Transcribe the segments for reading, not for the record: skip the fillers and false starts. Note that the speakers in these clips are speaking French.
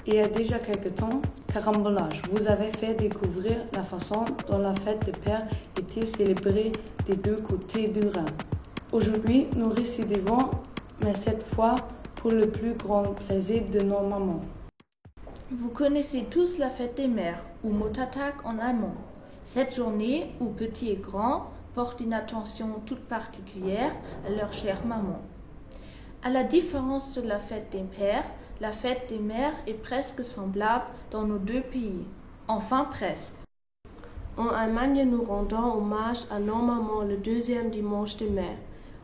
Il y a déjà quelque temps, Carambolage vous avez fait découvrir la façon dont la fête des pères était célébrée des deux côtés du Rhin. Aujourd'hui, nous récidivons, mais cette fois pour le plus grand plaisir de nos mamans. Vous connaissez tous la fête des mères, ou Muttertag en allemand. Cette journée où petits et grands portent une attention toute particulière à leur chère maman. À la différence de la fête des pères, la fête des mères est presque semblable dans nos deux pays. Enfin presque. En Allemagne, nous rendons hommage à nos mamans le deuxième dimanche de mai.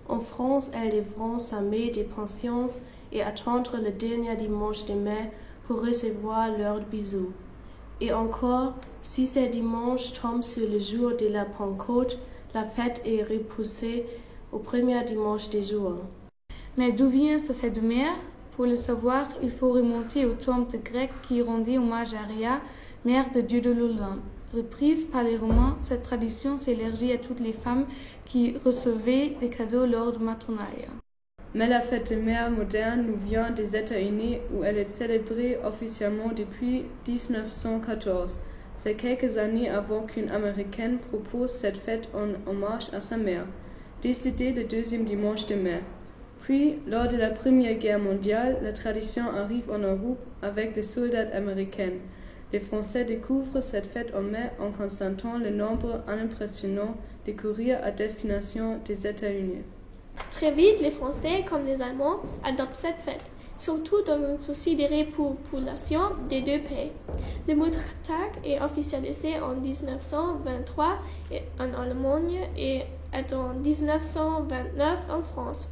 En France, elles devront s'armer des pensions et attendre le dernier dimanche de mai pour recevoir leurs bisous. Et encore, si ce dimanche tombe sur le jour de la Pentecôte, la fête est repoussée au premier dimanche de juin. Mais d'où vient ce fait de mère? Pour le savoir, il faut remonter au temple grec qui rendait hommage à Rhea, mère de Dieu de l'Olympe. Reprise par les Romains, cette tradition s'élargit à toutes les femmes qui recevaient des cadeaux lors du matronariat. Mais la fête des mères moderne nous vient des États-Unis où elle est célébrée officiellement depuis 1914. C'est quelques années avant qu'une Américaine propose cette fête en hommage à sa mère, décédée le deuxième dimanche de mai. Puis, lors de la Première Guerre mondiale, la tradition arrive en Europe avec les soldats américains. Les Français découvrent cette fête en mai en constatant le nombre impressionnant de courriers à destination des États-Unis. Très vite, les Français, comme les Allemands, adoptent cette fête, surtout dans le souci des repopulations des deux pays. Le Muttertag est officialisé en 1923 en Allemagne et en 1929 en France.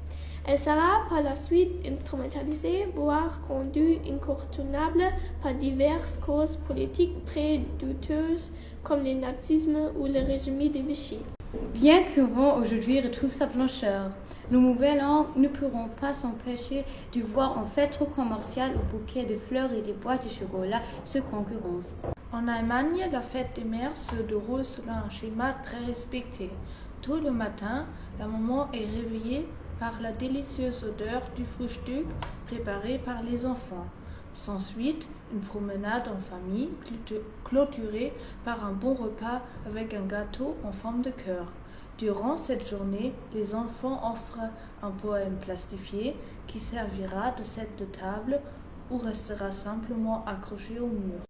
Elle sera par la suite instrumentalisée, voire rendue incontournable par diverses causes politiques très douteuses comme le nazisme ou le régime de Vichy. Bien que Rouen aujourd'hui retrouve sa blancheur, le Nouvel An ne pourront pas s'empêcher de voir en fête commerciale au bouquet de fleurs et des boîtes de chocolat se concurrence. En Allemagne, la fête des mères se déroule selon un schéma très respecté. Tôt le matin, la maman est réveillée par la délicieuse odeur du Frühstück préparé par les enfants. S'ensuit une promenade en famille clôturée par un bon repas avec un gâteau en forme de cœur. Durant cette journée, les enfants offrent un poème plastifié qui servira de set de table ou restera simplement accroché au mur.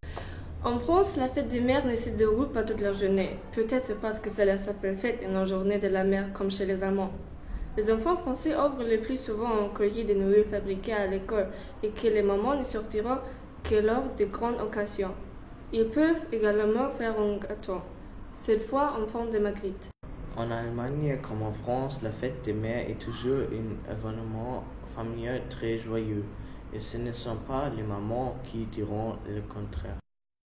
En France, la fête des mères ne se déroule pas toute la journée, peut-être parce que cela s'appelle fête et non journée de la mère comme chez les Allemands. Les enfants français ouvrent le plus souvent un collier de Noël fabriqué à l'école et que les mamans ne sortiront que lors de grandes occasions. Ils peuvent également faire un gâteau, cette fois en forme de marguerite. En Allemagne comme en France, la fête des mères est toujours un événement familial très joyeux et ce ne sont pas les mamans qui diront le contraire.